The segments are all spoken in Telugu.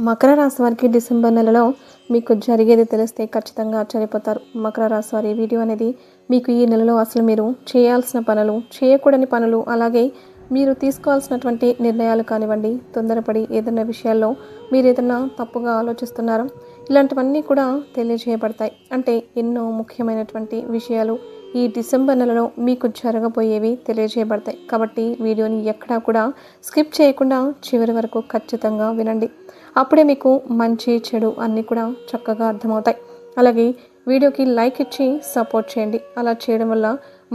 మకర రాశి వారికి డిసెంబర్ నెలలో మీకు జరిగేది తెలిస్తే ఖచ్చితంగా ఆశ్చర్యపోతారు. మకర రాశి వారి వీడియో అనేది మీకు ఈ నెలలో అసలు మీరు చేయాల్సిన పనులు, చేయకూడని పనులు, అలాగే మీరు తీసుకోవాల్సినటువంటి నిర్ణయాలు కానివ్వండి, తొందరపడి ఏదైనా విషయాల్లో మీరు ఏదైనా తప్పుగా ఆలోచిస్తున్నారో ఇలాంటివన్నీ కూడా తెలియజేయబడతాయి. అంటే ఎన్నో ముఖ్యమైనటువంటి విషయాలు ఈ డిసెంబర్ నెలలో మీకు జరగబోయేవి తెలియజేయబడతాయి. కాబట్టి వీడియోని ఎక్కడా కూడా స్కిప్ చేయకుండా చివరి వరకు ఖచ్చితంగా వినండి. అప్పుడే మీకు మంచి చెడు అన్నీ కూడా చక్కగా అర్థమవుతాయి. అలాగే వీడియోకి లైక్ ఇచ్చి సపోర్ట్ చేయండి. అలా చేయడం వల్ల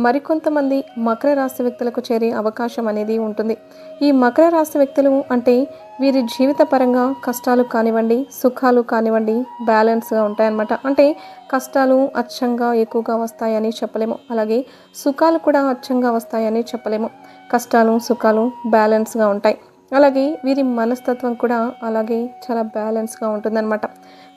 మరికొంతమంది మకర రాశి వ్యక్తులకు చేరే అవకాశం అనేది ఉంటుంది. ఈ మకర రాశి వ్యక్తులు అంటే వీరి జీవిత పరంగా కష్టాలు కానివ్వండి, సుఖాలు కానివ్వండి బ్యాలెన్స్గా ఉంటాయన్నమాట. అంటే కష్టాలు అచ్చంగా ఎక్కువగా వస్తాయని చెప్పలేము, అలాగే సుఖాలు కూడా అచ్చంగా వస్తాయని చెప్పలేము. కష్టాలు సుఖాలు బ్యాలెన్స్గా ఉంటాయి. అలాగే వీరి మనస్తత్వం కూడా అలాగే చాలా బ్యాలెన్స్గా ఉంటుందన్నమాట.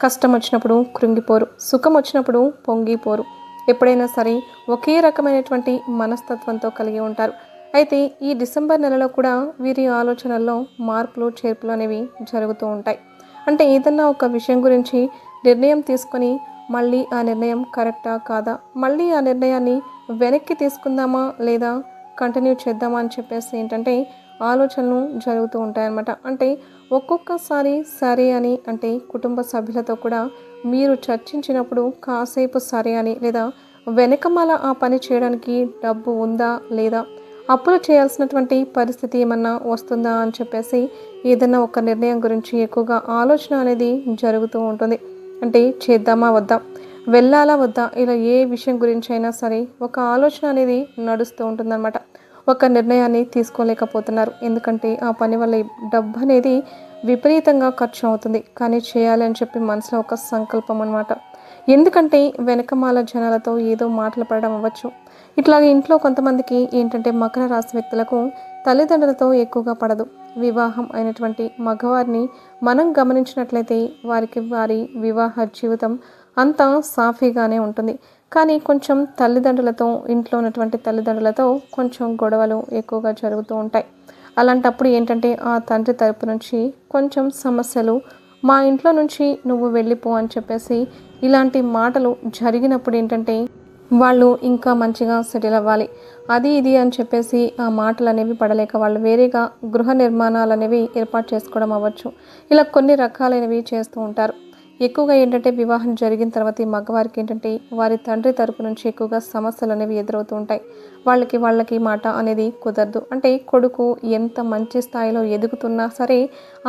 కష్టం వచ్చినప్పుడు కృంగిపోరు, సుఖం వచ్చినప్పుడు పొంగిపోరు. ఎప్పుడైనా సరే ఒకే రకమైనటువంటి మనస్తత్వంతో కలిగి ఉంటారు. అయితే ఈ డిసెంబర్ నెలలో కూడా వీరి ఆలోచనల్లో మార్పులు చేర్పులు అనేవి జరుగుతూ ఉంటాయి. అంటే ఏదన్నా ఒక విషయం గురించి నిర్ణయం తీసుకొని మళ్ళీ ఆ నిర్ణయం కరెక్టా కాదా, మళ్ళీ ఆ నిర్ణయాన్ని వెనక్కి తీసుకుందామా లేదా కంటిన్యూ చేద్దామా అని చెప్పేసి ఏంటంటే ఆలోచనలు జరుగుతూ ఉంటాయన్నమాట. అంటే ఒక్కొక్కసారి సరే అని అంటే కుటుంబ సభ్యులతో కూడా మీరు చర్చించినప్పుడు కాసేపు సరే అని, లేదా వెనకమాల ఆ పని చేయడానికి డబ్బు ఉందా లేదా, అప్పులు చేయాల్సినటువంటి పరిస్థితి ఏమన్నా వస్తుందా అని చెప్పేసి ఏదైనా ఒక నిర్ణయం గురించి ఎక్కువగా ఆలోచన అనేది జరుగుతూ ఉంటుంది. అంటే చేద్దామా వద్దా, వెళ్ళాలా వద్దా, ఇలా ఏ విషయం గురించి అయినా సరే ఒక ఆలోచన అనేది నడుస్తూ ఉంటుందన్నమాట. ఒక నిర్ణయాన్ని తీసుకోలేకపోతున్నారు. ఎందుకంటే ఆ పని వల్ల డబ్బు అనేది విపరీతంగా ఖర్చు అవుతుంది. కానీ చేయాలి అని చెప్పి మనసులో ఒక సంకల్పం అనమాట. ఎందుకంటే వెనకమాల జనాలతో ఏదో మాటలు పడడం అవ్వచ్చు. ఇట్లాగే ఇంట్లో కొంతమందికి ఏంటంటే మకర రాశి వ్యక్తులకు తల్లిదండ్రులతో ఎక్కువగా పడదు. వివాహం అయినటువంటి మగవారిని మనం గమనించినట్లయితే వారి వివాహ జీవితం అంతా సాఫీగానే ఉంటుంది. కానీ కొంచెం తల్లిదండ్రులతో, ఇంట్లో ఉన్నటువంటి తల్లిదండ్రులతో కొంచెం గొడవలు ఎక్కువగా జరుగుతూ ఉంటాయి. అలాంటప్పుడు ఏంటంటే ఆ తండ్రి తరపు నుంచి కొంచెం సమస్యలు, మా ఇంట్లో నుంచి నువ్వు వెళ్ళిపో అని చెప్పేసి ఇలాంటి మాటలు జరిగినప్పుడు ఏంటంటే వాళ్ళు ఇంకా మంచిగా సెటిల్ అవ్వాలి, అది ఇది అని చెప్పేసి ఆ మాటలు అనేవి పడలేక వాళ్ళు వేరేగా గృహ నిర్మాణాలు అనేవి ఏర్పాటు చేసుకోవడం అవ్వచ్చు. ఇలా కొన్ని రకాలైనవి చేస్తూ ఉంటారు. ఎక్కువగా ఏంటంటే వివాహం జరిగిన తర్వాత ఈ మగవారికి ఏంటంటే వారి తండ్రి తరపు నుంచి ఎక్కువగా సమస్యలు అనేవి ఎదురవుతూ ఉంటాయి. వాళ్ళకి మాట అనేది కుదరదు. అంటే కొడుకు ఎంత మంచి స్థాయిలో ఎదుగుతున్నా సరే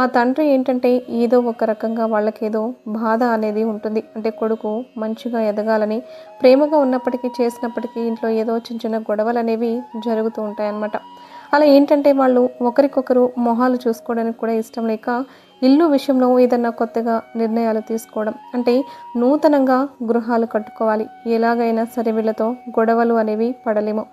ఆ తండ్రి ఏంటంటే ఏదో ఒక రకంగా వాళ్ళకేదో బాధ అనేది ఉంటుంది. అంటే కొడుకు మంచిగా ఎదగాలని ప్రేమగా ఉన్నప్పటికీ చేసినప్పటికీ ఇంట్లో ఏదో చిన్న చిన్న గొడవలు అనేవి జరుగుతూ ఉంటాయన్నమాట. అలా ఏంటంటే వాళ్ళు ఒకరికొకరు మొహాలు చూసుకోవడానికి కూడా ఇష్టం లేక ఇల్లు విషయంలో ఏదన్నా కొత్తగా నిర్ణయాలు తీసుకోవడం, అంటే నూతనంగా గృహాలు కట్టుకోవాలి, ఎలాగైనా సరే వీళ్ళతో గొడవలు అనేవి పడలేము,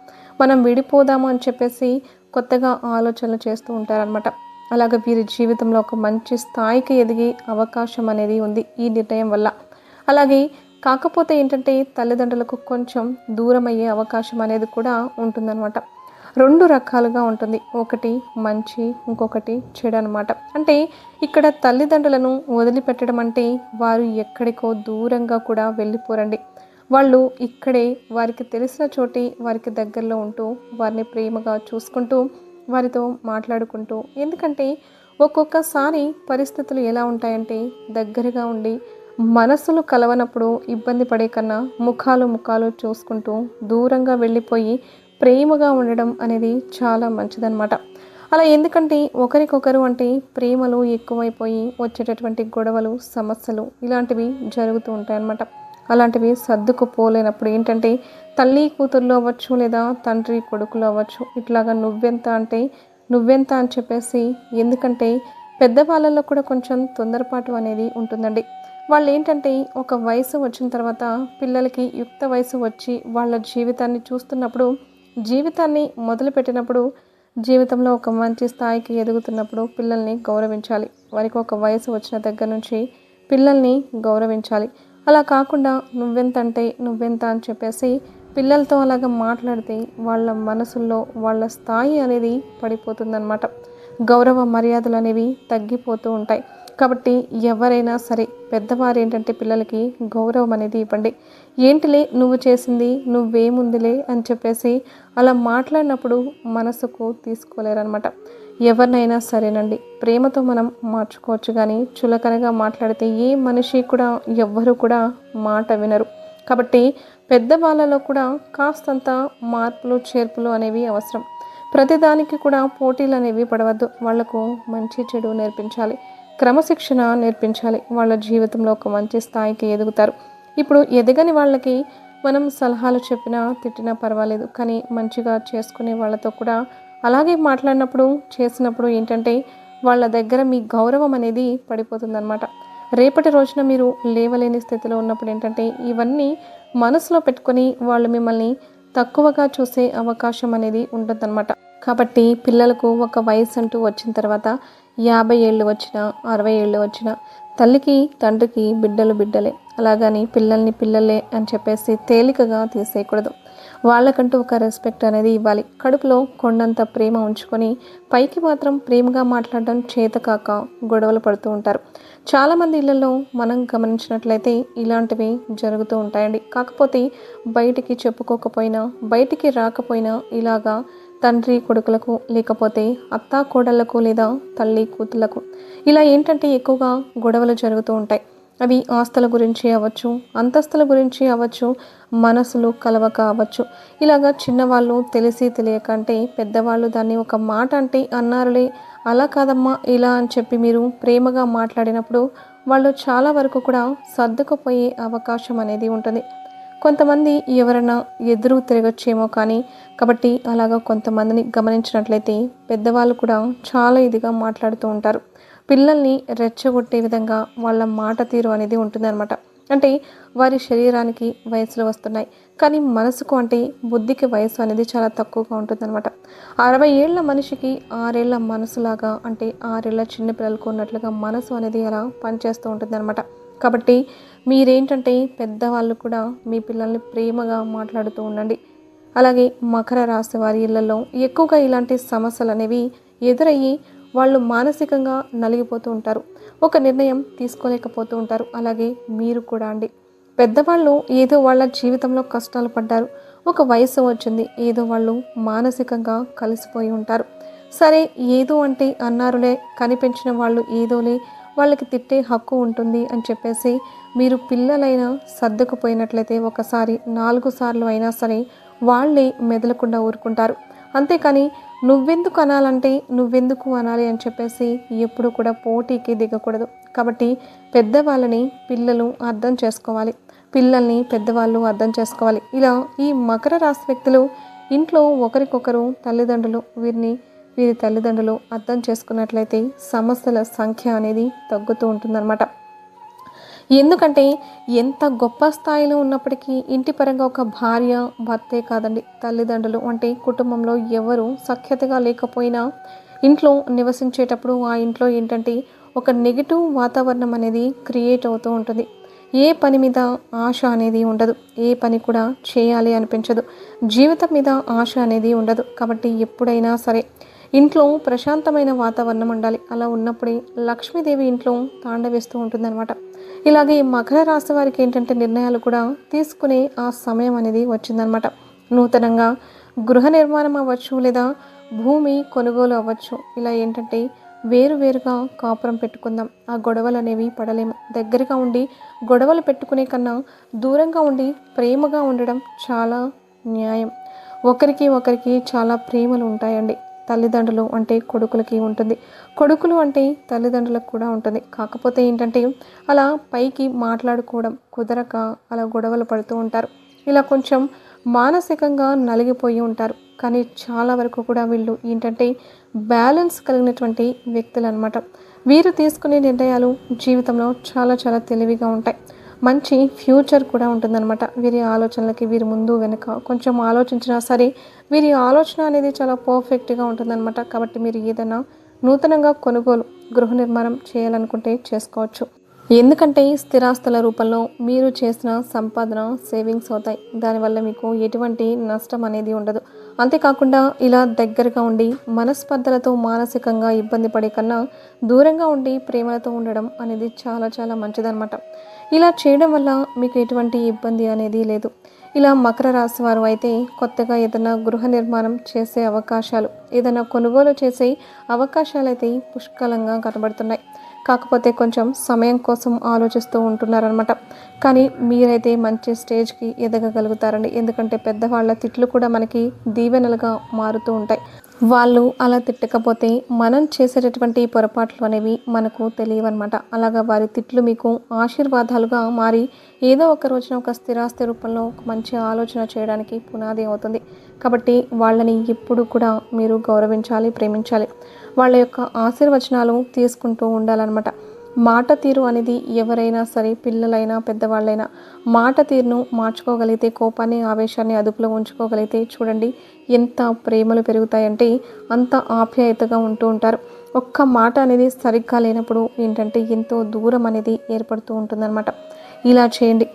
మనం విడిపోదాము అని చెప్పేసి కొత్తగా ఆలోచనలు చేస్తూ ఉంటారనమాట. అలాగే వీరి జీవితంలో ఒక మంచి స్థాయికి ఎదిగే అవకాశం అనేది ఉంది ఈ నిర్ణయం వల్ల. అలాగే కాకపోతే ఏంటంటే తల్లిదండ్రులకు కొంచెం దూరం అయ్యే అవకాశం అనేది కూడా ఉంటుందన్నమాట. రెండు రకాలుగా ఉంటుంది, ఒకటి మంచి, ఇంకొకటి చెడు అనమాట. అంటే ఇక్కడ తల్లిదండ్రులను వదిలిపెట్టడం అంటే వారు ఎక్కడికో దూరంగా కూడా వెళ్ళిపోరండి. వాళ్ళు ఇక్కడే వారికి తెలిసిన చోటి వారికి దగ్గరలో ఉంటూ వారిని ప్రేమగా చూసుకుంటూ వారితో మాట్లాడుకుంటూ, ఎందుకంటే ఒక్కొక్కసారి పరిస్థితులు ఎలా ఉంటాయంటే దగ్గరగా ఉండి మనసులు కలవనప్పుడు ఇబ్బంది పడే కన్నా ముఖాలు చూసుకుంటూ దూరంగా వెళ్ళిపోయి ప్రేమగా ఉండడం అనేది చాలా మంచిదన్నమాట. అలా ఎందుకంటే ఒకరికొకరు అంటే ప్రేమలు ఎక్కువైపోయి వచ్చేటటువంటి గొడవలు, సమస్యలు ఇలాంటివి జరుగుతూ ఉంటాయన్నమాట. అలాంటివి సర్దుకుపోలేనప్పుడు ఏంటంటే తల్లి కూతుర్లు అవ్వచ్చు, లేదా తండ్రి కొడుకులు అవ్వచ్చు, ఇట్లాగా నువ్వెంత అని చెప్పేసి, ఎందుకంటే పెద్దవాళ్ళల్లో కూడా కొంచెం తొందరపాటు అనేది ఉంటుందండి. వాళ్ళు ఏంటంటే ఒక వయసు వచ్చిన తర్వాత పిల్లలకి యుక్త వయసు వచ్చి వాళ్ళ జీవితాన్ని చూస్తున్నప్పుడు, జీవితాన్ని మొదలుపెట్టినప్పుడు, జీవితంలో ఒక మంచి స్థాయికి ఎదుగుతున్నప్పుడు పిల్లల్ని గౌరవించాలి. వారికి ఒక వయసు వచ్చిన దగ్గర నుంచి పిల్లల్ని గౌరవించాలి. అలా కాకుండా నువ్వెంత అని చెప్పేసి పిల్లలతో అలాగా మాట్లాడితే వాళ్ళ మనసుల్లో వాళ్ళ స్థాయి అనేది పడిపోతుందన్నమాట. గౌరవ మర్యాదలు అనేవి తగ్గిపోతూ ఉంటాయి. కాబట్టి ఎవరైనా సరే పెద్దవారు ఏంటంటే పిల్లలకి గౌరవం అనేది ఇవ్వండి. ఏంటిలే నువ్వు చేసింది, నువ్వేముందిలే అని చెప్పేసి అలా మాట్లాడినప్పుడు మనసుకు తీసుకోలేరనమాట. ఎవరినైనా సరేనండి, ప్రేమతో మనం మార్చుకోవచ్చు కానీ చులకనగా మాట్లాడితే ఏ మనిషి కూడా ఎవ్వరు కూడా మాట వినరు. కాబట్టి పెద్దవాళ్ళలో కూడా కాస్తంత మార్పులు చేర్పులు అనేవి అవసరం. ప్రతిదానికి కూడా పోటీలు అనేవి పడవద్దు. వాళ్లకు మంచి చెడు నేర్పించాలి, క్రమశిక్షణ నేర్పించాలి. వాళ్ళ జీవితంలో ఒక మంచి స్థాయికి ఎదుగుతారు. ఇప్పుడు ఎదగని వాళ్ళకి మనం సలహాలు చెప్పినా తిట్టినా పర్వాలేదు, కానీ మంచిగా చేసుకునే వాళ్ళతో కూడా అలాగే మాట్లాడినప్పుడు చేసినప్పుడు ఏంటంటే వాళ్ళ దగ్గర మీ గౌరవం అనేది పడిపోతుందన్నమాట. రేపటి రోజున మీరు లేవలేని స్థితిలో ఉన్నప్పుడు ఏంటంటే ఇవన్నీ మనసులో పెట్టుకొని వాళ్ళు మిమ్మల్ని తక్కువగా చూసే అవకాశం అనేది ఉంటుందన్నమాట. కాబట్టి పిల్లలకు ఒక వయసు అంటూ వచ్చిన తర్వాత 50 ఏళ్ళు వచ్చినా 60 ఏళ్ళు వచ్చినా తల్లికి తండ్రికి బిడ్డలు బిడ్డలే, అలాగని పిల్లల్ని పిల్లలే అని చెప్పేసి తేలికగా తీసేయకూడదు. వాళ్ళకంటూ ఒక రెస్పెక్ట్ అనేది ఇవ్వాలి. కడుపులో కొండంత ప్రేమ ఉంచుకొని పైకి మాత్రం ప్రేమగా మాట్లాడడం చేతకాక గొడవలు పడుతూ ఉంటారు. చాలామంది ఇళ్లలో మనం గమనించినట్లయితే ఇలాంటివి జరుగుతూ ఉంటాయండి. కాకపోతే బయటికి చెప్పుకోకపోయినా బయటికి రాకపోయినా ఇలాగా తండ్రి కొడుకులకు, లేకపోతే అత్తా కోడళ్లకు, లేదా తల్లి కూతుళ్లకు ఇలా ఏంటంటే ఎక్కువగా గొడవలు జరుగుతూ ఉంటాయి. అవి ఆస్తుల గురించి అవ్వచ్చు, అంతస్తుల గురించి అవ్వచ్చు, మనసులు కలవక అవ్వచ్చు. ఇలాగా చిన్నవాళ్ళు తెలిసి తెలియక అంటే పెద్దవాళ్ళు దాన్ని ఒక మాట అంటే అన్నారులే, అలా కాదమ్మా ఇలా అని చెప్పి మీరు ప్రేమగా మాట్లాడినప్పుడు వాళ్ళు చాలా వరకు కూడా సర్దుకుపోయే అవకాశం అనేది ఉంటుంది. కొంతమంది ఎవరైనా ఎదురు తిరగచ్చేమో కానీ, కాబట్టి అలాగా కొంతమందిని గమనించినట్లయితే పెద్దవాళ్ళు కూడా చాలా ఇదిగా మాట్లాడుతూ ఉంటారు. పిల్లల్ని రెచ్చగొట్టే విధంగా వాళ్ళ మాట తీరు అనేది ఉంటుందన్నమాట. అంటే వారి శరీరానికి వయసులు వస్తున్నాయి, కానీ మనసుకు అంటే బుద్ధికి వయసు అనేది చాలా తక్కువగా ఉంటుందన్నమాట. 60 ఏళ్ల మనిషికి 6 ఏళ్ల మనసులాగా, అంటే 6 ఏళ్ల చిన్నపిల్లలకు ఉన్నట్లుగా మనసు అనేది అలా పనిచేస్తూ ఉంటుందన్నమాట. కాబట్టి మీరేంటంటే పెద్దవాళ్ళు కూడా మీ పిల్లల్ని ప్రేమగా మాట్లాడుతూ ఉండండి. అలాగే మకర రాశి వారి ఇళ్లలో ఎక్కువగా ఇలాంటి సమస్యలు అనేవి ఎదురయ్యి వాళ్ళు మానసికంగా నలిగిపోతూ ఉంటారు. ఒక నిర్ణయం తీసుకోలేకపోతూ ఉంటారు. అలాగే మీరు కూడా అండి, పెద్దవాళ్ళు ఏదో వాళ్ళ జీవితంలో కష్టాలు పడ్డారు, ఒక వయసు వచ్చింది, ఏదో వాళ్ళు మానసికంగా కలిసిపోయి ఉంటారు. సరే ఏదో అంటే అన్నారులే, కనిపించిన వాళ్ళు ఏదోలే, వాళ్ళకి తిట్టే హక్కు ఉంటుంది అని చెప్పేసి మీరు పిల్లలైనా సర్దుకుపోయినట్లయితే ఒకసారి 4 సార్లు అయినా సరే వాళ్ళే మెదలకుండా ఊరుకుంటారు. అంతేకాని నువ్వెందుకు అనాలంటే నువ్వెందుకు అనాలి అని చెప్పేసి ఎప్పుడు కూడా పోటీకి దిగకూడదు. కాబట్టి పెద్దవాళ్ళని పిల్లలు అర్థం చేసుకోవాలి, పిల్లల్ని పెద్దవాళ్ళు అర్థం చేసుకోవాలి. ఇలా ఈ మకర రాశి వ్యక్తులు ఇంట్లో ఒకరికొకరు తల్లిదండ్రులు వీరి తల్లిదండ్రులు అర్థం చేసుకున్నట్లయితే సమస్యల సంఖ్య అనేది తగ్గుతూ ఉంటుందన్నమాట. ఎందుకంటే ఎంత గొప్ప స్థాయిలో ఉన్నప్పటికీ ఇంటి పరంగా ఒక భార్య భర్తే కాదండి, తల్లిదండ్రులు అంటే కుటుంబంలో ఎవరు సఖ్యతగా లేకపోయినా ఇంట్లో నివసించేటప్పుడు ఆ ఇంట్లో ఏంటంటే ఒక నెగిటివ్ వాతావరణం అనేది క్రియేట్ అవుతూ ఉంటుంది. ఏ పని మీద ఆశ అనేది ఉండదు, ఏ పని కూడా చేయాలి అనిపించదు, జీవితం మీద ఆశ అనేది ఉండదు. కాబట్టి ఎప్పుడైనా సరే ఇంట్లో ప్రశాంతమైన వాతావరణం ఉండాలి. అలా ఉన్నప్పుడే లక్ష్మీదేవి ఇంట్లో తాండవిస్తూ ఉంటుందన్నమాట. ఇలాగే మకర రాశి వారికి ఏంటంటే నిర్ణయాలు కూడా తీసుకునే ఆ సమయం అనేది వచ్చిందనమాట. నూతనంగా గృహ నిర్మాణం అవ్వచ్చు, లేదా భూమి కొనుగోలు అవ్వచ్చు. ఇలా ఏంటంటే వేరువేరుగా కాపురం పెట్టుకుందాం, ఆ గొడవలు అనేవి పడలేము. దగ్గరగా ఉండి గొడవలు పెట్టుకునే కన్నా దూరంగా ఉండి ప్రేమగా ఉండడం చాలా న్యాయం. ఒకరికి చాలా ప్రేమలు ఉంటాయండి. తల్లిదండ్రులు అంటే కొడుకులకి ఉంటుంది, కొడుకులు అంటే తల్లిదండ్రులకు కూడా ఉంటుంది. కాకపోతే ఏంటంటే అలా పైకి మాట్లాడుకోవడం కుదరక అలా గొడవలు పడుతూ ఉంటారు. ఇలా కొంచెం మానసికంగా నలిగిపోయి ఉంటారు. కానీ చాలా వరకు కూడా వీళ్ళు ఏంటంటే బ్యాలెన్స్ కలిగినటువంటి వ్యక్తులు అనమాట. వీరు తీసుకునే నిర్ణయాలు జీవితంలో చాలా తెలివిగా ఉంటాయి. మంచి ఫ్యూచర్ కూడా ఉంటుందన్నమాట. వీరి ఆలోచనలకి వీరి ముందు వెనుక కొంచెం ఆలోచించినా సరే వీరి ఆలోచన అనేది చాలా పర్ఫెక్ట్గా ఉంటుందన్నమాట. కాబట్టి మీరు ఏదైనా నూతనంగా కొనుగోలు గృహ నిర్మాణం చేయాలనుకుంటే చేసుకోవచ్చు. ఎందుకంటే స్థిరాస్తుల రూపంలో మీరు చేసిన సంపాదన సేవింగ్స్ అవుతాయి. దానివల్ల మీకు ఎటువంటి నష్టం అనేది ఉండదు. అంతేకాకుండా ఇలా దగ్గరగా ఉండి మనస్పర్ధలతో మానసికంగా ఇబ్బంది పడే కన్నా దూరంగా ఉండి ప్రేమలతో ఉండడం అనేది చాలా చాలా మంచిదన్నమాట. ఇలా చేయడం వల్ల మీకు ఎటువంటి ఇబ్బంది అనేది లేదు. ఇలా మకర రాశి వారు అయితే కొత్తగా ఏదైనా గృహ నిర్మాణం చేసే అవకాశాలు, ఏదైనా కొనుగోలు చేసే అవకాశాలైతే పుష్కలంగా కనబడుతున్నాయి. కాకపోతే కొంచెం సమయం కోసం ఆలోచిస్తూ ఉంటున్నారనమాట. కానీ మీరైతే మంచి స్టేజ్కి ఎదగగలుగుతారండి. ఎందుకంటే పెద్దవాళ్ళ తిట్లు కూడా మనకి దీవెనలుగా మారుతూ ఉంటాయి. వాళ్ళు అలా తిట్టకపోతే మనం చేసేటటువంటి పొరపాట్లు అనేవి మనకు తెలియవన్నమాట. అలాగా వారి తిట్లు మీకు ఆశీర్వాదాలుగా మారి ఏదో ఒక రోజున ఒక స్థిరాస్తి రూపంలో ఒక మంచి ఆలోచన చేయడానికి పునాది అవుతుంది. కాబట్టి వాళ్ళని ఎప్పుడు కూడా మీరు గౌరవించాలి, ప్రేమించాలి. వాళ్ళ యొక్క ఆశీర్వచనాలు తీసుకుంటూ ఉండాలన్నమాట. మాట తీరు అనేది ఎవరైనా సరే, పిల్లలైనా పెద్దవాళ్ళైనా మాట తీరును మార్చుకోగలిగితే, కోపాన్ని ఆవేశాన్ని అదుపులో ఉంచుకోగలిగితే చూడండి ఎంత ప్రేమలు పెరుగుతాయంటే అంత ఆప్యాయతగా ఉంటూ ఉంటారు. ఒక్క మాట అనేది సరిగ్గా లేనప్పుడు ఏంటంటే ఎంతో దూరం అనేది ఏర్పడుతూ ఉంటుందన్నమాట. ఇలా చేయండి.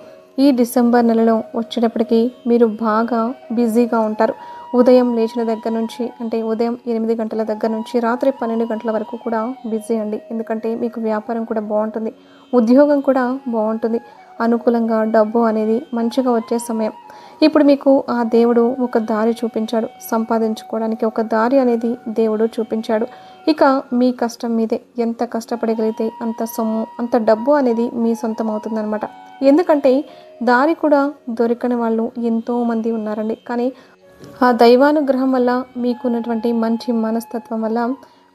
ఈ డిసెంబర్ నెలలో వచ్చేటప్పటికి మీరు బాగా బిజీగా ఉంటారు. ఉదయం లేచిన దగ్గర నుంచి, అంటే ఉదయం 8 గంటల దగ్గర నుంచి రాత్రి 12 గంటల వరకు కూడా బిజీ అండి. ఎందుకంటే మీకు వ్యాపారం కూడా బాగుంటుంది, ఉద్యోగం కూడా బాగుంటుంది, అనుకూలంగా డబ్బు అనేది మంచిగా వచ్చే సమయం. ఇప్పుడు మీకు ఆ దేవుడు ఒక దారి చూపించాడు, సంపాదించుకోవడానికి ఒక దారి అనేది దేవుడు చూపించాడు. ఇక మీ కష్టం మీదే. ఎంత కష్టపడగలిగితే అంత సొమ్ము, అంత డబ్బు అనేది మీ సొంతం అవుతుందన్నమాట. ఎందుకంటే దారి కూడా దొరకని వాళ్ళు ఎంతోమంది ఉన్నారండి. కానీ ఆ దైవానుగ్రహం వల్ల, మీకున్నటువంటి మంచి మనస్తత్వం వల్ల,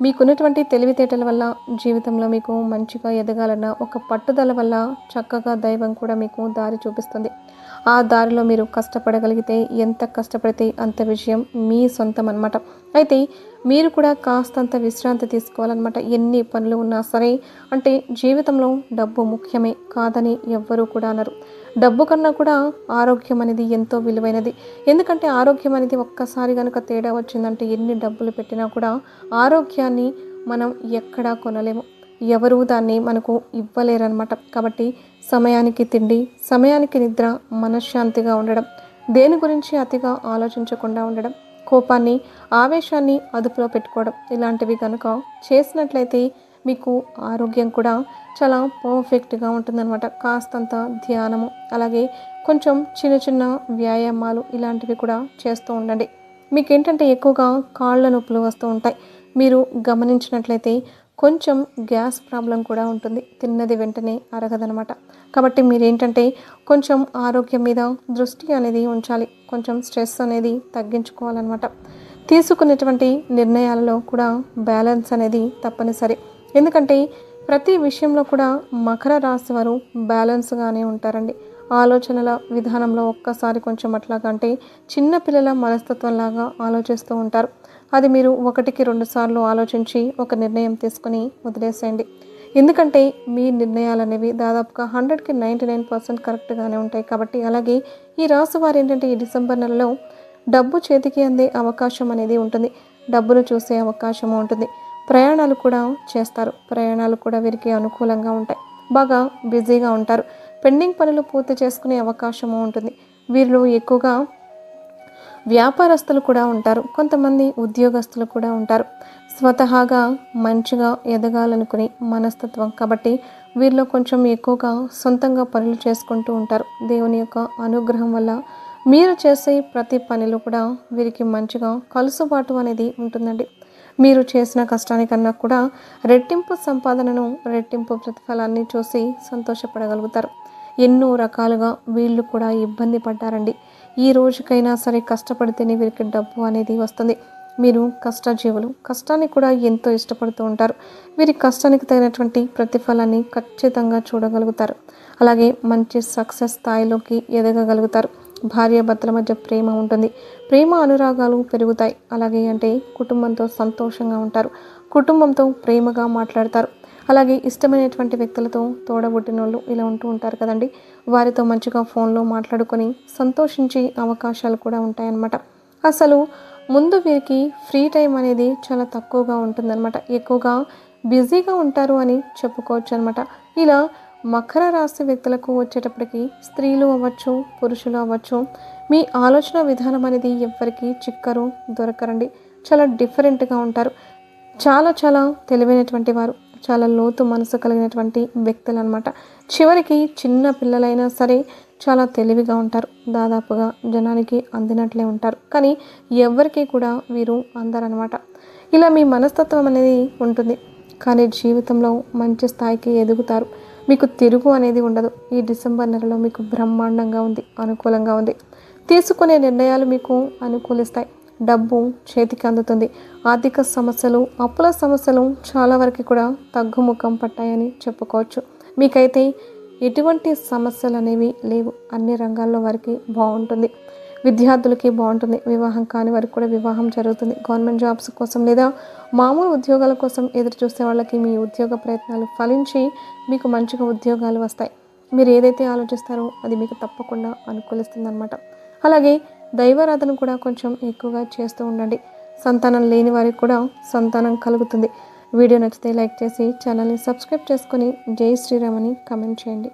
మీకున్నటువంటి తెలివితేటల వల్ల, జీవితంలో మీకు మంచిగా ఎదగాలన్న ఒక పట్టుదల వల్ల చక్కగా దైవం కూడా మీకు దారి చూపిస్తుంది. ఆ దారిలో మీరు కష్టపడగలిగితే, ఎంత కష్టపడితే అంత విజయం మీ సొంతం అన్నమాట. అయితే మీరు కూడా కాస్తంత విశ్రాంతి తీసుకోవాలన్నమాట. ఎన్ని పనులు ఉన్నా సరే, అంటే జీవితంలో డబ్బు ముఖ్యమే కాదని ఎవ్వరూ కూడా అనరు. డబ్బు కన్నా కూడా ఆరోగ్యం అనేది ఎంతో విలువైనది. ఎందుకంటే ఆరోగ్యం అనేది ఒక్కసారి కనుక తేడా వచ్చిందంటే ఎన్ని డబ్బులు పెట్టినా కూడా ఆరోగ్యాన్ని మనం ఎక్కడా కొనలేము. ఎవరు దాన్ని మనకు ఇవ్వలేరన్నమాట. కాబట్టి సమయానికి తిండి, సమయానికి నిద్ర, మనశ్శాంతిగా ఉండడం, దేని గురించి అతిగా ఆలోచించకుండా ఉండడం, కోపాన్ని ఆవేశాన్ని అదుపులో పెట్టుకోవడం, ఇలాంటివి కనుక చేసినట్లయితే మీకు ఆరోగ్యం కూడా చాలా పర్ఫెక్ట్గా ఉంటుందన్నమాట. కాస్తంత ధ్యానము, అలాగే కొంచెం చిన్న చిన్న వ్యాయామాలు ఇలాంటివి కూడా చేస్తూ ఉండండి. మీకేంటంటే ఎక్కువగా కాళ్ళ నొప్పులు వస్తూ ఉంటాయి. మీరు గమనించినట్లయితే కొంచెం గ్యాస్ ప్రాబ్లం కూడా ఉంటుంది. తిన్నది వెంటనే అరగదనమాట. కాబట్టి మీరేంటంటే కొంచెం ఆరోగ్యం మీద దృష్టి అనేది ఉంచాలి. కొంచెం స్ట్రెస్ అనేది తగ్గించుకోవాలన్నమాట. తీసుకునేటువంటి నిర్ణయాలలో కూడా బ్యాలెన్స్ అనేది తప్పనిసరి. ఎందుకంటే ప్రతి విషయంలో కూడా మకర రాశి వారు బ్యాలెన్స్గానే ఉంటారండి. ఆలోచనల విధానంలో ఒక్కసారి కొంచెం అట్లాగా, అంటే చిన్నపిల్లల మనస్తత్వంలాగా ఆలోచిస్తూ ఉంటారు. అది మీరు 1-2 సార్లు ఆలోచించి ఒక నిర్ణయం తీసుకొని వదిలేసేయండి. ఎందుకంటే మీ నిర్ణయాలు అనేవి దాదాపుగా 100కి 99% కరెక్ట్గానే ఉంటాయి. కాబట్టి అలాగే ఈ రాశి వారు ఏంటంటే ఈ డిసెంబర్ నెలలో డబ్బు చేతికి అందే అవకాశం అనేది ఉంటుంది. డబ్బును చూసే అవకాశం ఉంటుంది. ప్రయాణాలు కూడా చేస్తారు. ప్రయాణాలు కూడా వీరికి అనుకూలంగా ఉంటాయి. బాగా బిజీగా ఉంటారు. పెండింగ్ పనులు పూర్తి చేసుకునే అవకాశము ఉంటుంది. వీరిలో ఎక్కువగా వ్యాపారస్తులు కూడా ఉంటారు. కొంతమంది ఉద్యోగస్తులు కూడా ఉంటారు. స్వతహాగా మంచిగా ఎదగాలనుకునే మనస్తత్వం కాబట్టి వీరిలో కొంచెం ఎక్కువగా సొంతంగా పనులు చేసుకుంటూ ఉంటారు. దేవుని యొక్క అనుగ్రహం వల్ల మీరు చేసే ప్రతి పనిలో కూడా వీరికి మంచిగా కలుసుబాటు అనేది ఉంటుందండి. మీరు చేసిన కష్టానికన్నా కూడా రెట్టింపు సంపాదనను, రెట్టింపు ప్రతిఫలాన్ని చూసి సంతోషపడగలుగుతారు. ఎన్నో రకాలుగా వీళ్ళు కూడా ఇబ్బంది పడ్డారండి. ఈ రోజుకైనా సరే కష్టపడితేనే వీరికి డబ్బు అనేది వస్తుంది. మీరు కష్టజీవులు, కష్టాన్ని కూడా ఎంతో ఇష్టపడుతూ ఉంటారు. వీరి కష్టానికి తగినటువంటి ప్రతిఫలాన్ని ఖచ్చితంగా చూడగలుగుతారు. అలాగే మంచి సక్సెస్ స్థాయిలోకి ఎదగగలుగుతారు. భార్యాభర్తల మధ్య ప్రేమ ఉంటుంది. ప్రేమ అనురాగాలు పెరుగుతాయి. అలాగే అంటే కుటుంబంతో సంతోషంగా ఉంటారు. కుటుంబంతో ప్రేమగా మాట్లాడతారు. అలాగే ఇష్టమైనటువంటి వ్యక్తులతో తోడబుట్టిన వాళ్ళు ఇలా ఉంటూ ఉంటారు కదండి. వారితో మంచిగా ఫోన్లో మాట్లాడుకొని సంతోషించే అవకాశాలు కూడా ఉంటాయన్నమాట. అసలు ముందు వీరికి ఫ్రీ టైం అనేది చాలా తక్కువగా ఉంటుందన్నమాట. ఎక్కువగా బిజీగా ఉంటారు అని చెప్పుకోవచ్చు అనమాట. ఇలా మకర రాశి వ్యక్తులకు వచ్చేటప్పటికి స్త్రీలు అవ్వచ్చు, పురుషులు అవ్వచ్చు, మీ ఆలోచన విధానం అనేది ఎవ్వరికి చిక్కరు, దొరకరండి. చాలా డిఫరెంట్గా ఉంటారు. చాలా చాలా తెలివైనటువంటి వారు, చాలా లోతు మనసు కలిగినటువంటి వ్యక్తులు అనమాట. చివరికి చిన్న పిల్లలైనా సరే చాలా తెలివిగా ఉంటారు. దాదాపుగా జనానికి అందినట్లే ఉంటారు. కానీ ఎవరికి కూడా వీరు అందరనమాట. ఇలా మీ మనస్తత్వం అనేది ఉంటుంది. కానీ జీవితంలో మంచి స్థాయికి ఎదుగుతారు. మీకు తిరుగు అనేది ఉండదు. ఈ డిసెంబర్ నెలలో మీకు బ్రహ్మాండంగా ఉంది, అనుకూలంగా ఉంది. తీసుకునే నిర్ణయాలు మీకు అనుకూలిస్తాయి. డబ్బు చేతికి అందుతుంది. ఆర్థిక సమస్యలు, అప్పుల సమస్యలు చాలా వరకు కూడా తగ్గుముఖం పట్టాయని చెప్పుకోవచ్చు. మీకైతే ఎటువంటి సమస్యలు అనేవి లేవు. అన్ని రంగాల్లో వారికి బాగుంటుంది. విద్యార్థులకి బాగుంటుంది. వివాహం కాని వారికి కూడా వివాహం జరుగుతుంది. గవర్నమెంట్ జాబ్స్ కోసం లేదా మామూలు ఉద్యోగాల కోసం ఎదురు చూసే వాళ్ళకి మీ ఉద్యోగ ప్రయత్నాలు ఫలించి మీకు మంచిగా ఉద్యోగాలు వస్తాయి. మీరు ఏదైతే ఆలోచిస్తారో అది మీకు తప్పకుండా అనుకూలిస్తుంది అనమాట. అలాగే దైవారాధన కూడా కొంచెం ఎక్కువగా చేస్తూ ఉండండి. సంతానం లేని వారికి కూడా సంతానం కలుగుతుంది. వీడియో నచ్చితే లైక్ చేసి ఛానల్ని సబ్స్క్రైబ్ చేసుకొని జై శ్రీరామ్ అని కామెంట్ చేయండి.